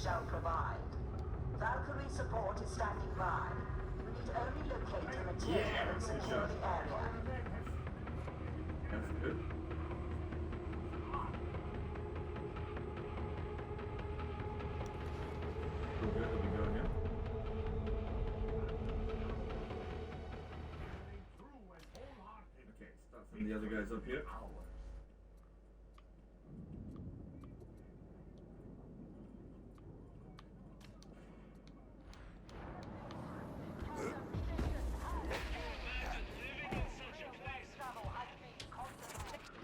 shall provide. Valkyrie support is standing by. You need only locate the material and secure the area. That's good. We're good, we go here. Okay, start from the other guys up here.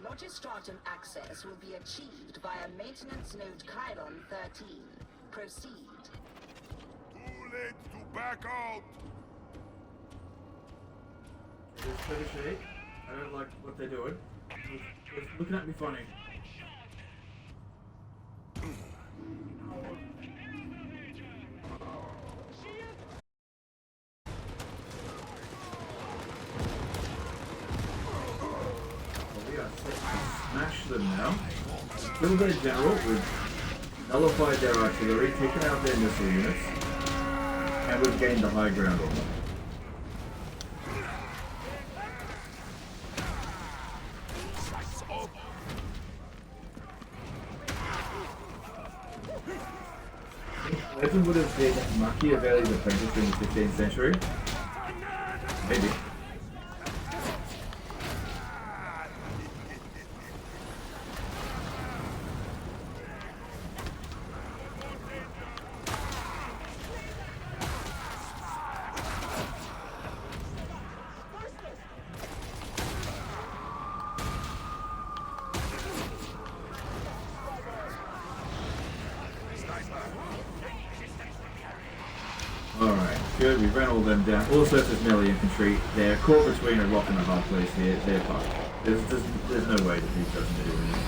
Logistratum access will be achieved via maintenance node Chiron 13. Proceed. Too late to back out! Just finish it. I don't like what they're doing. It's looking at me funny. Smash them now. Kill their general. We've nullified their artillery, taken out their missile units, and we've gained the high ground on them. Legend would have been Machiavelli's apprentice in the 15th century. Maybe. Alright, good, we ran all them down. All surface melee infantry, they're caught between a rock and a hard place here, they're fucked. There's no way that these guys can do anything.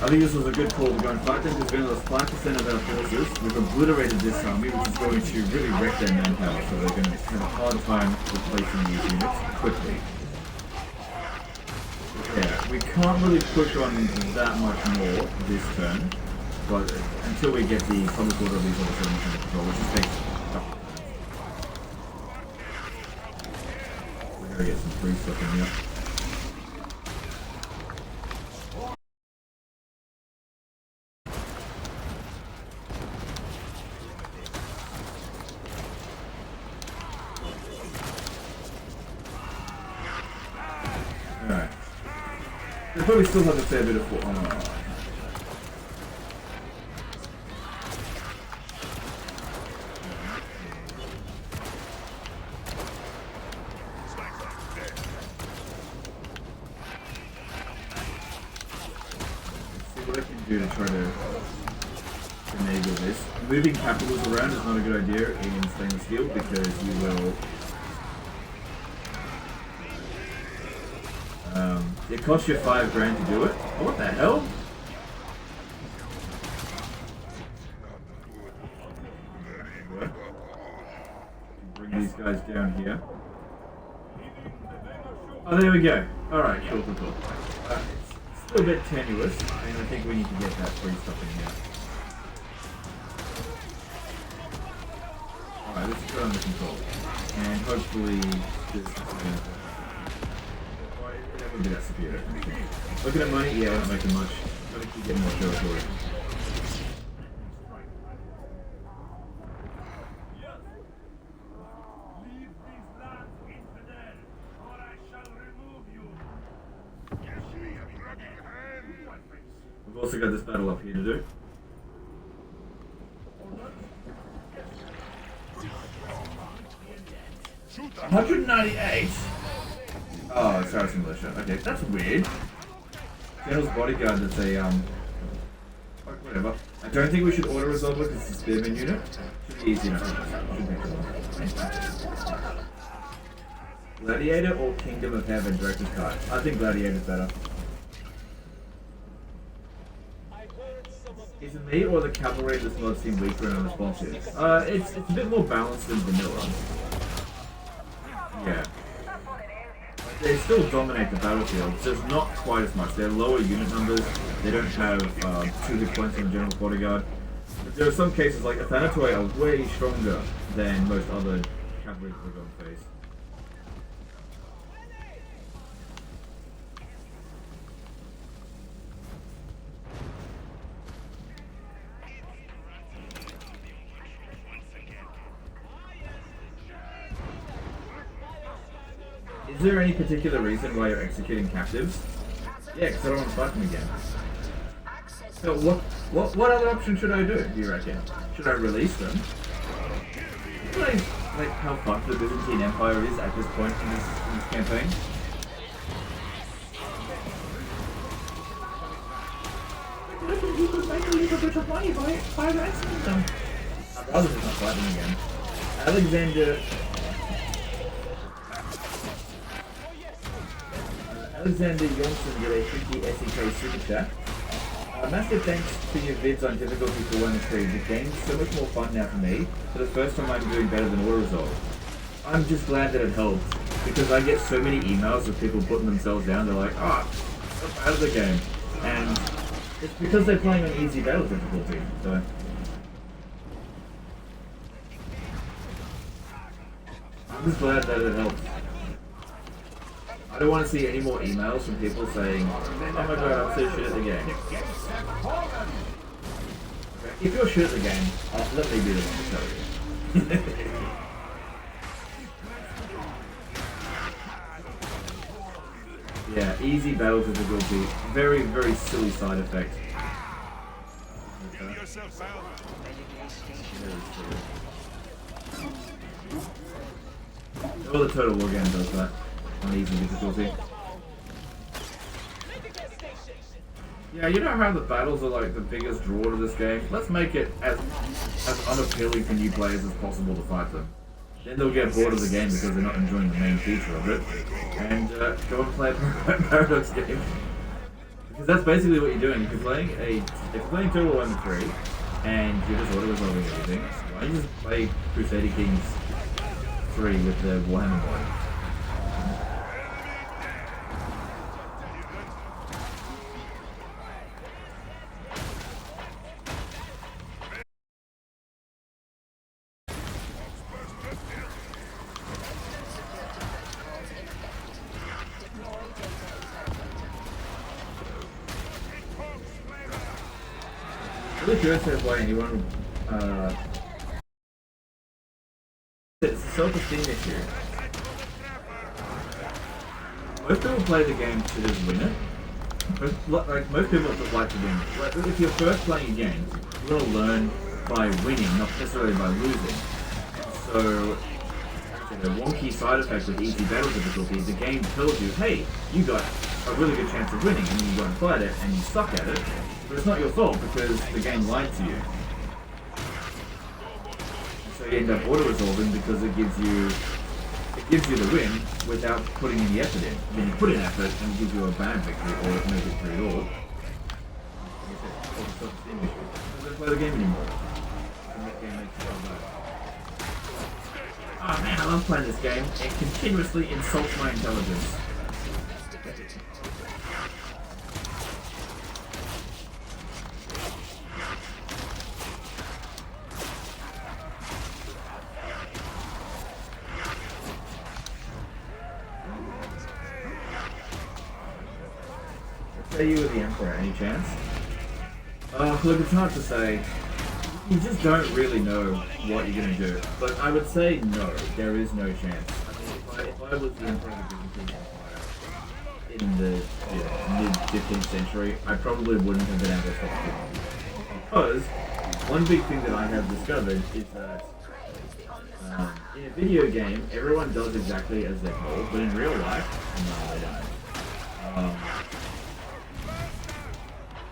I think this was a good call to go and fight them because we lost 5% of our forces. We've obliterated this army, which is going to really wreck their manpower, so they're going to have a hard time replacing these units quickly. Yeah, we can't really push on that much more this turn, but until we get the public order of these other settlements under control, which just takes we're going to get some free stuff in here. Alright. They probably still have a fair bit of foot on. See what I can do to try to enable this. Moving capitals around is not a good idea in stainless steel because you will it costs you $5 grand to do it. Oh, what the hell? Bring these guys down here. Oh, there we go. Alright, cool. It's still a bit tenuous, and I think we need to get that free stuff in here. Alright, let's put it under control. And hopefully this is going to... Would be that severe. Looking at money, yeah, we're not making much. Gotta keep getting more territory. We've also got this battle up here to do. $198. Oh, it's Saracen Militia. Okay, that's weird. General's Bodyguard, that's a, whatever. I don't think we should auto-resolve it because it's a spearman unit. Should be easy enough. Gladiator or Kingdom of Heaven Director's Cut? I think Gladiator's better. Is it me or the cavalry in this mod seem weaker and unresponsive? It's a bit more balanced than vanilla. Yeah. They still dominate the battlefield, just not quite as much. They're lower unit numbers, they don't have 2 hit points on the General's Bodyguard. But there are some cases like Athanatoi are way stronger than most other cavalry we're going to face. Is there any particular reason why you're executing captives? Yeah, because I don't want to fight them again. So what other option should I do you reckon? Should I release them? Like how fucked the Byzantine Empire is at this point in this campaign? You could make a little bit of money by ransom them. I'd rather just not fight them again. Alexander Johnson did a 50 SEK super chat. Massive thanks for your vids on difficulty for 1 and 3. The game's so much more fun now for me. For the first time I'm doing better than auto-resolve. I'm just glad that it helped, because I get so many emails of people putting themselves down. They're like, I'm out of the game. And it's because they're playing on easy battle difficulty. So I'm just glad that it helped. I don't want to see any more emails from people saying, oh my god, I'm so shit at the game. If you're shit at the game, let me be the one to tell you. Yeah, easy battle difficulty. Very, very silly side effect. Well, the Total War game does that. On easy difficulty. Yeah, you know how the battles are like the biggest draw to this game? Let's make it as unappealing for new players as possible to fight them. Then they'll get bored of the game because they're not enjoying the main feature of it. And go and play a Paradox game. Because that's basically what you're doing. If you're playing Total War 1 3 and you're just auto-resolving everything, why don't you just play Crusader Kings 3 with the Warhammer mod? I'm really curious as why anyone it's a self-esteem issue. Most people play the game to just win it. Most people just like to win. Like, if you're first playing a game, you want to learn by winning, not necessarily by losing. So the wonky side effect with easy battle difficulty is the game tells you, hey, you got a really good chance of winning, and then you go and fight it, and you suck at it. But it's not your fault because the game lied to you. So you end up auto-resolving because it gives you the win without putting any effort in. Then you put in effort and it gives you a bad victory or it makes it 3-all. I don't play the game anymore. And that game makes it so bad. Oh man, I love playing this game. It continuously insults my intelligence. Say you were the Emperor, any chance? Look, it's hard to say. You just don't really know what you're going to do. But I would say no, there is no chance. I mean, if I was the Emperor of the Byzantine Empire in the mid-15th century, I probably wouldn't have been able to stop it. Because one big thing that I have discovered is that in in a video game, everyone does exactly as they're told, but in real life, no, they don't.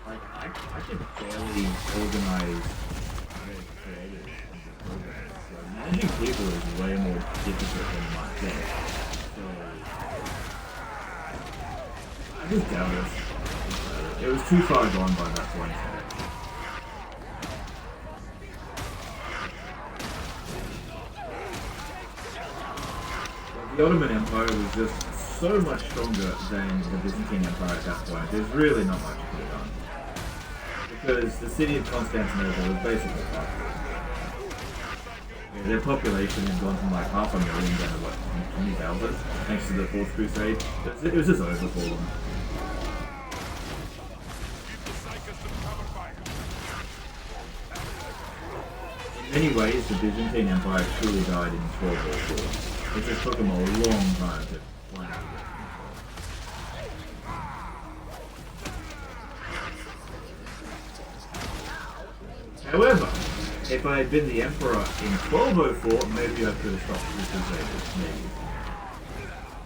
Like, I can barely organize very creative programs. So managing people is way more difficult than you might think. So, I just doubt it. It was too far gone by that point. The Ottoman Empire was just so much stronger than the Byzantine Empire at that point. There's really not much you could have done. Because the city of Constantinople was basically fucked. Yeah, their population had gone from like 500,000 down to what, 20,000, thanks to the Fourth Crusade. It was just over for them. In many ways, the Byzantine Empire truly died in 1204. It just took them a long time to finally get control. However, if I had been the Emperor in 1204, maybe I could have stopped the Crusaders.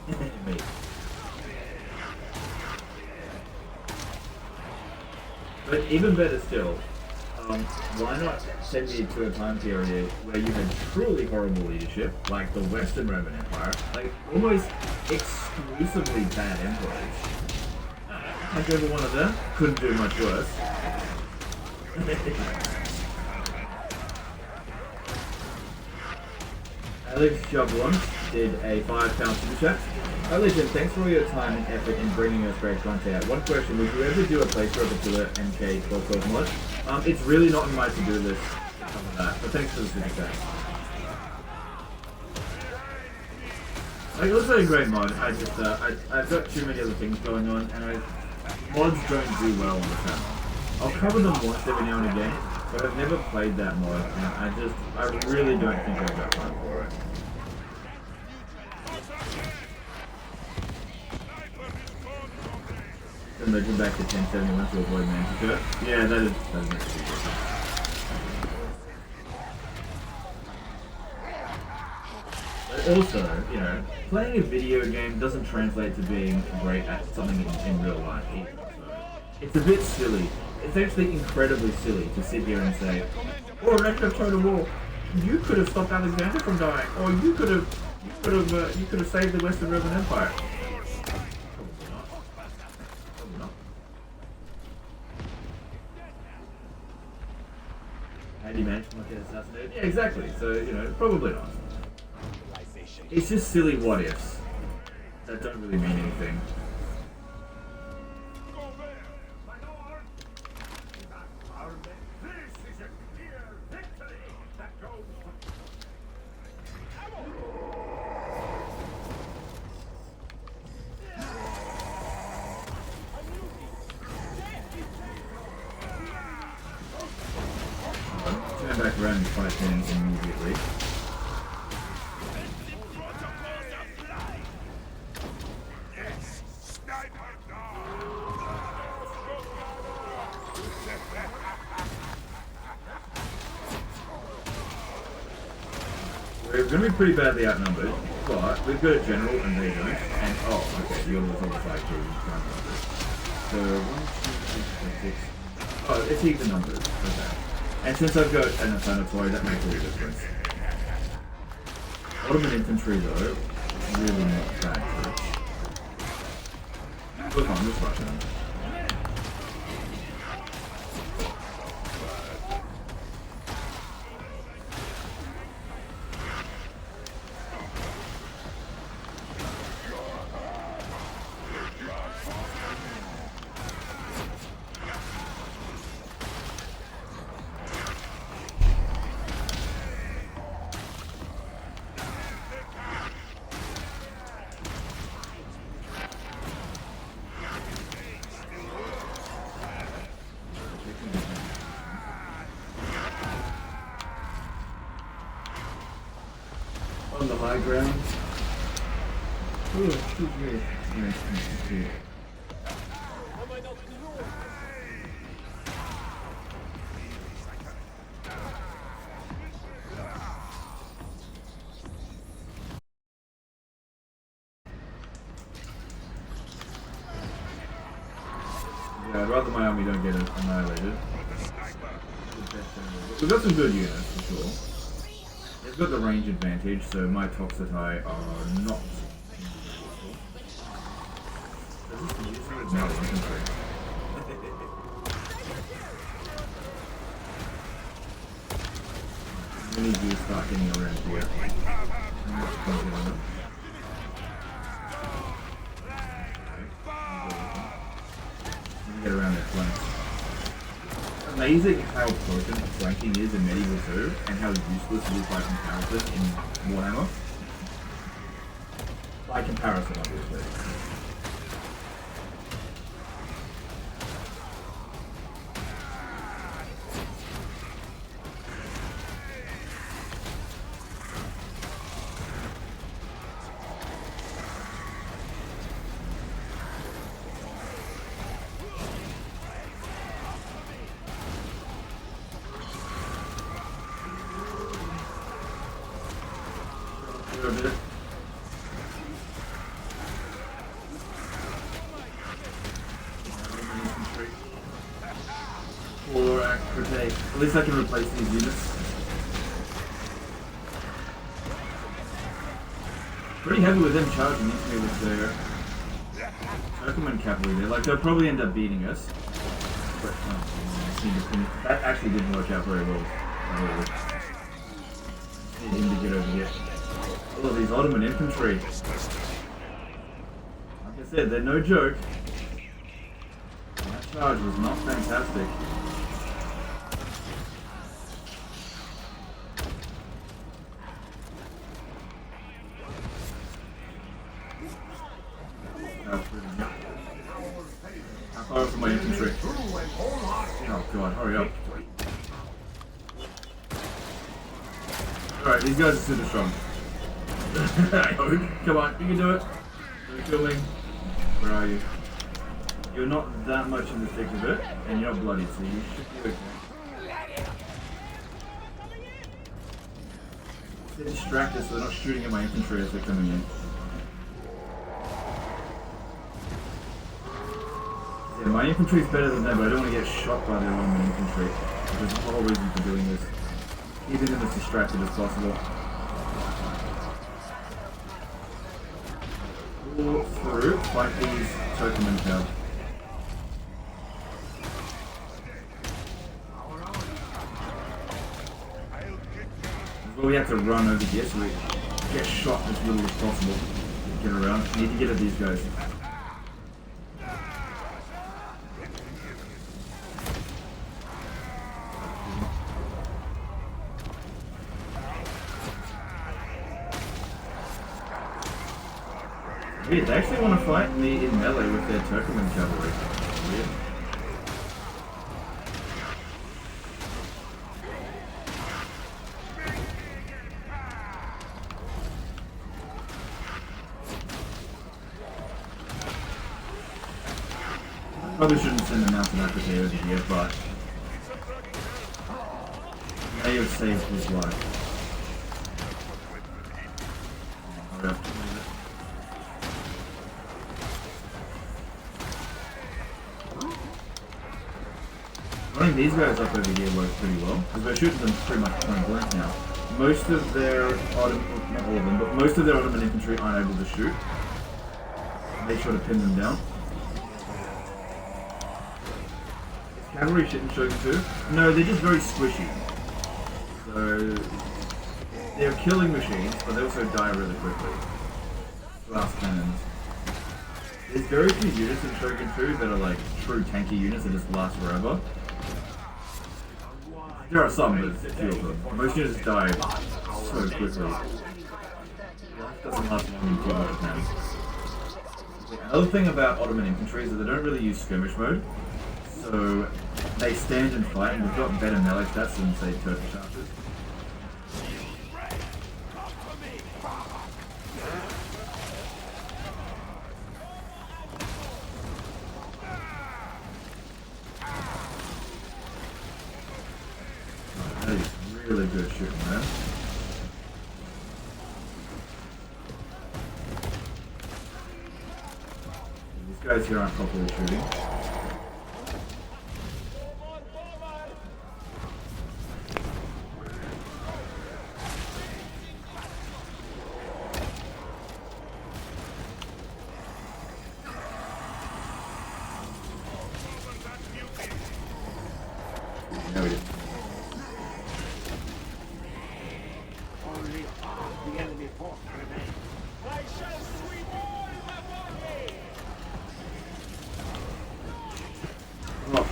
Maybe. Maybe. But even better still, why not send me to a time period where you had truly horrible leadership, like the Western Roman Empire, like almost exclusively bad emperors. Like every one of them couldn't do much worse. Alex Jablon did a £5 super chat. Hi Legend, thanks for all your time and effort in bringing us great content. One question, would you ever do a playthrough of Attila MK1212 mod? It's really not in my to-do list to cover that, but thanks for the super chat. Like, it looks like a great mod. I've got too many other things going on, and mods don't do well on the channel. I'll cover them once every now and again, but I've never played that mod, and I really don't think I've got time for it. And legend back to 1071 to avoid Manchester. Yeah, that is actually good. But also, you know, playing a video game doesn't translate to being great at something in real life either. So it's a bit silly. It's actually incredibly silly to sit here and say, "Oh, Red Dead Total War, you could have stopped Alexander from dying, or you could have saved the Western Roman Empire." How do you manage to not get assassinated? Yeah, exactly. So, you know, probably not. It's just silly what ifs that don't really mean anything. Turn back around and fight things immediately. We're going to be pretty badly outnumbered, but we've got a general and they don't. And oh, okay, the other was on the side too. So 1, 2, 3, 4, 6. Oh, it's even numbers. Okay. And since I've got an inflammatory, that makes all the difference. Ottoman infantry though, really not bad troops. Look on this Russian. On the high ground. Oh, excuse me. Yeah, I'd rather my army don't get annihilated. We've got some good units, for sure. They've got the range advantage, so my Toxotai are not... No, infantry. We need you to start getting around here. Get around their flanks. Amazing how potent flanking is in Medieval 2 and how useless it is by comparison in Warhammer. By comparison, obviously. At least I can replace these units. Pretty heavy with them charging into me with their Turkoman cavalry there. Like, they'll probably end up beating us. But, that actually didn't work out very well. Need him to get over here. All of these Ottoman infantry. Like I said, they're no joke. That charge was not fantastic. How far from my infantry? Oh god, hurry up. Alright, these guys are super strong. Come on, you can do it. Don't kill me. Where are you? You're not that much in the thick of it, and you're not bloody, so you should be okay. They're distracted, so they're not shooting at my infantry as they're coming in. Yeah, my infantry is better than them, but I don't want to get shot by their Ottoman infantry. There's a whole reason for doing this. Keeping them as distracted as possible. Pull through, fight these Turkoman cav. Well, we have to run over here so we get shot as little as possible. Get around. Need to get at these guys. Weird, they actually want to fight me in melee with their Turkoman cavalry. Weird. Probably shouldn't send a mountain applicator over here, but may have saved his life. Hurry up. Running these guys up over here works pretty well, because we're shooting them pretty much point blank now. Most of their Ottoman, not all of them, but most of their Ottoman infantry aren't able to shoot. Make sure to pin them down. Cavalry shit in Shogun 2? No, they're just very squishy. So, they're killing machines, but they also die really quickly. Glass cannons. There's very few units in Shogun 2 that are like true tanky units that just last forever. There are some, but few of them. Most units die so quickly. Life doesn't last long in too much time. Another thing about Ottoman infantry is that they don't really use skirmish mode. So they stand and fight, and we've got better melee stats than, say, Turkish archers. That is really good shooting there. These guys here aren't properly shooting.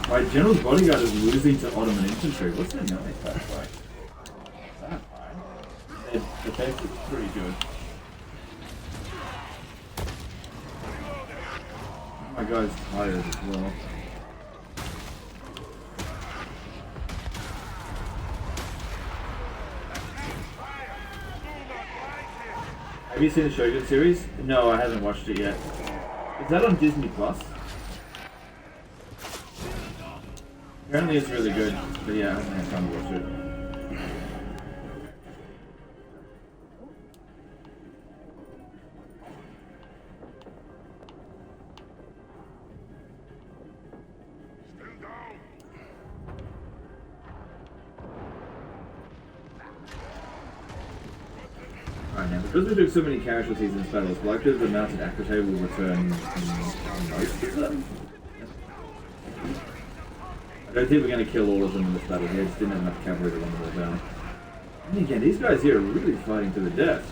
My general's bodyguard is losing to Ottoman infantry. What's their melee stats like? Is that high? Their defense is pretty good. Oh my guy's tired as well. Have you seen the Shogun series? No, I haven't watched it yet. Is that on Disney Plus? Apparently it's really good, but yeah, I haven't had time to watch it. Alright, now because we took so many casualties in this battle, it's likely that the mounted Aquitaine will return most of them. I don't think we're going to kill all of them in this battle here, just didn't have enough cavalry to run them all down. And again, these guys here are really fighting to the death.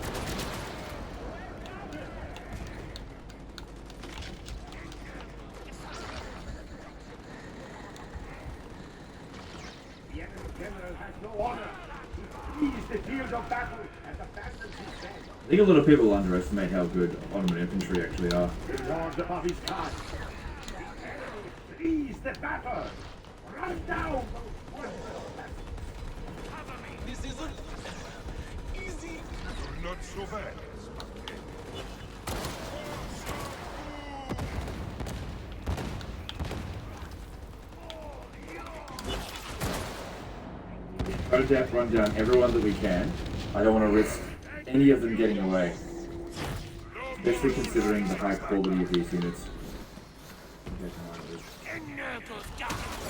The enemy general has no honor. He flees the field of battle and abandons his men. I think a lot of people underestimate how good Ottoman infantry actually are. The lord above his guard. The enemy flees the battle. Run down those wonderful battles. This isn't easy. You're not so bad. Run down everyone that we can. I don't want to risk any of them getting away. Especially considering the high quality of these units.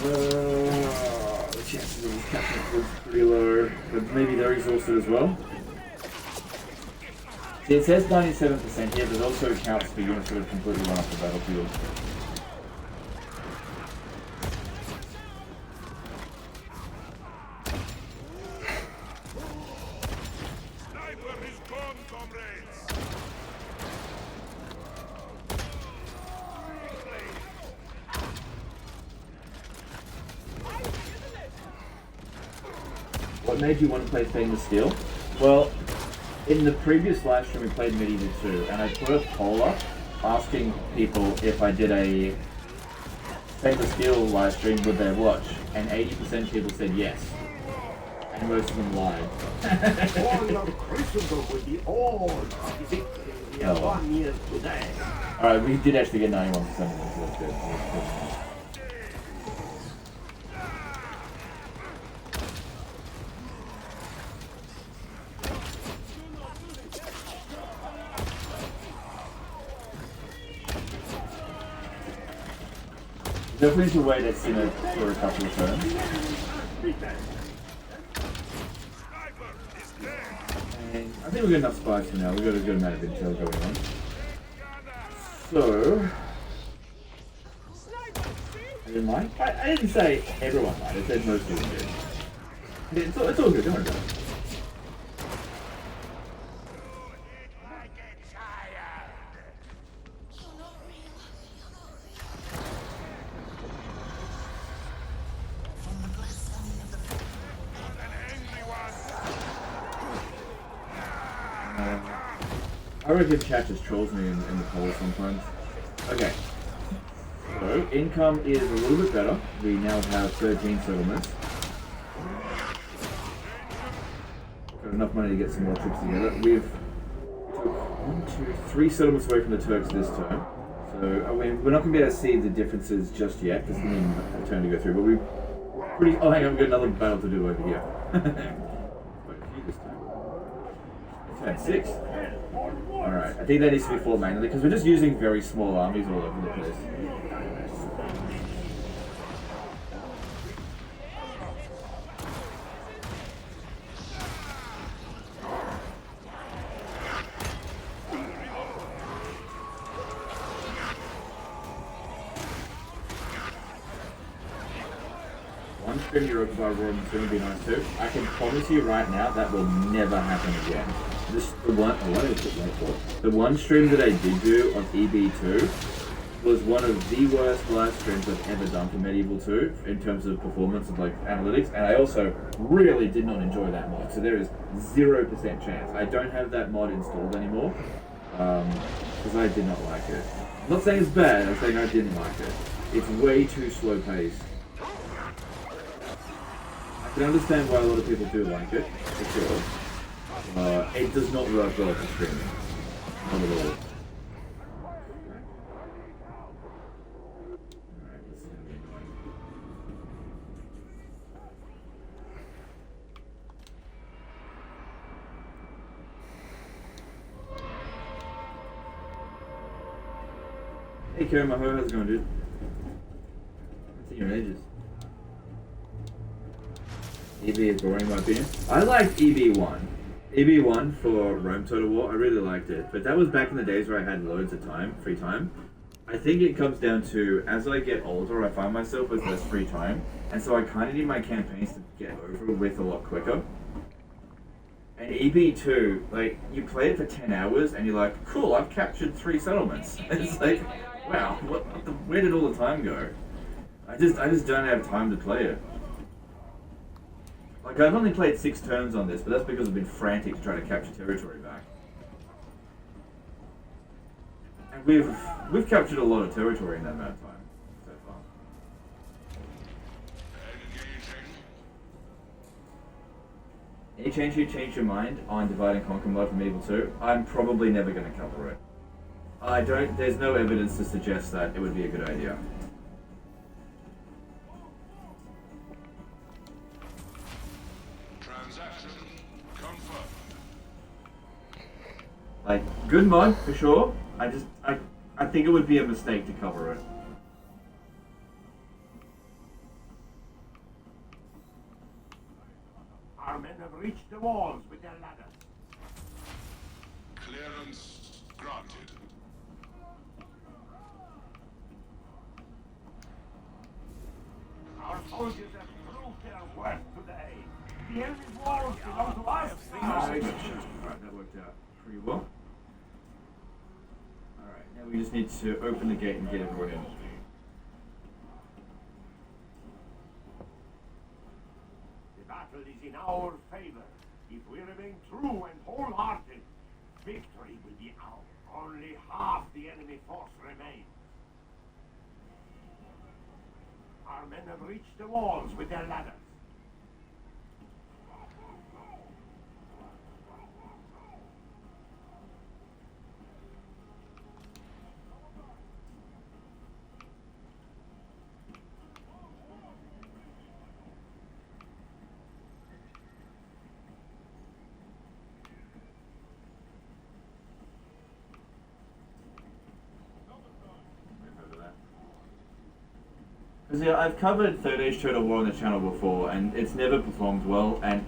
The chances of this catching up was pretty low, but maybe they're exhausted as well. See, it says 97% here, but it also accounts for units that have completely run off the battlefield. Sniper is gone, comrades. What made you want to play Stainless Steel? Well, in the previous live stream we played Medieval 2, and I put a poll up asking people if I did a Stainless Steel live stream would they watch, and 80% of people said yes. And most of them lied. All of Christendom will be all of the victory we have won here today. Alright, we did actually get 91% of them, so that's good. Definitely should wait at Sinner for a couple of turns. And I think we've got enough spies for now. We've got a good amount of intel going on. So, I didn't like. I didn't say everyone lied. I said most people did. It's all good. Don't worry about it. I reckon chat just trolls me in the polls sometimes. Okay. So, income is a little bit better. We now have 13 settlements. Got enough money to get some more troops together. We've took 3 settlements away from the Turks this turn. So, I mean, we're not going to be able to see the differences just yet, because we need a turn to go through, but we've pretty... Oh, hang on, we've got another battle to do over here. Quite a few this time. Okay, 6. Alright, I think that needs to be 4 manually, because we're just using very small armies all over the place. One stream Europa by Royal is going to be nice too. I can promise you right now that will never happen again. The one stream that I did do of EB2 was one of the worst live streams I've ever done for Medieval 2 in terms of performance and like analytics, and I also really did not enjoy that mod. So there is 0% chance. I don't have that mod installed anymore because I did not like it. I'm not saying it's bad. I'm saying I didn't like it. It's way too slow paced. I can understand why a lot of people do like it, for sure. It does not work well for streaming. Not at all. Alright, let's see how we go. Hey Karen, how's it going, dude? Haven't seen you in ages. EB is boring in my opinion. I liked EB1. EB1 for Rome Total War, I really liked it. But that was back in the days where I had loads of time, free time. I think it comes down to, as I get older, I find myself with less free time. And so I kind of need my campaigns to get over with a lot quicker. And EB2, like, you play it for 10 hours and you're like, cool, I've captured 3 settlements. And it's like, wow, where did all the time go? I just don't have time to play it. Like, I've only played 6 turns on this, but that's because I've been frantic to try to capture territory back. And we've captured a lot of territory in that amount of time so far. Any chance you change your mind on Divide and Conquer mod from Evil 2? I'm probably never going to cover it. There's no evidence to suggest that it would be a good idea. Like, good mod, for sure. I think it would be a mistake to cover it. Our men have reached the walls with their ladders. Clearance granted. Our soldiers have proved their worth today. The enemy's walls belong to us. Alright, that worked out pretty well. Alright, now we just need to open the gate and get everyone in. The battle is in our favor. If we remain true and wholehearted, victory will be ours. Only half the enemy force remains. Our men have reached the walls with their ladders. Because yeah, I've covered Third Age Total War on the channel before, and it's never performed well, and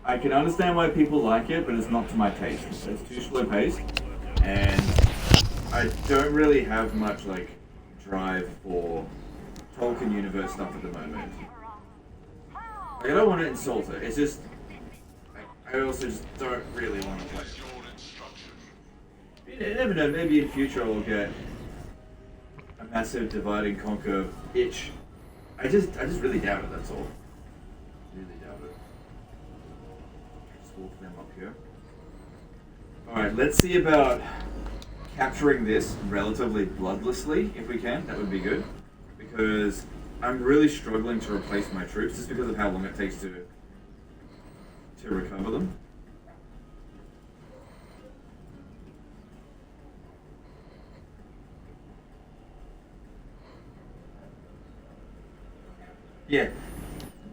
I can understand why people like it, but it's not to my taste. It's too slow paced, and I don't really have much like drive for Tolkien universe stuff at the moment. Like, I don't want to insult it. It's just I also just don't really want to play it. You never know. Maybe in future I'll get a massive divide and conquer itch. I just really doubt it. That's all. Really doubt it. Just walk them up here. All right. Let's see about capturing this relatively bloodlessly, if we can. That would be good, because I'm really struggling to replace my troops just because of how long it takes to recover them. Yeah,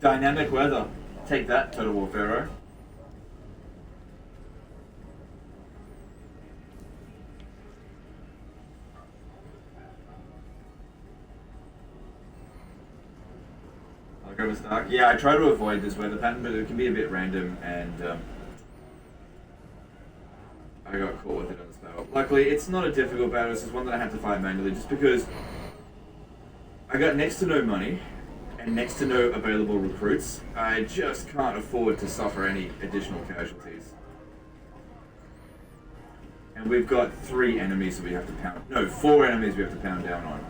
dynamic weather. Take that, Total War Pharaoh. I'll go with Stark. Yeah, I try to avoid this weather pattern, but it can be a bit random, and I got caught with it on this battle. Luckily, it's not a difficult battle. It's just one that I had to fight manually, just because I got next to no money and next to no available recruits. I just can't afford to suffer any additional casualties. And we've got 3 enemies that we have to pound. No, 4 enemies we have to pound down on.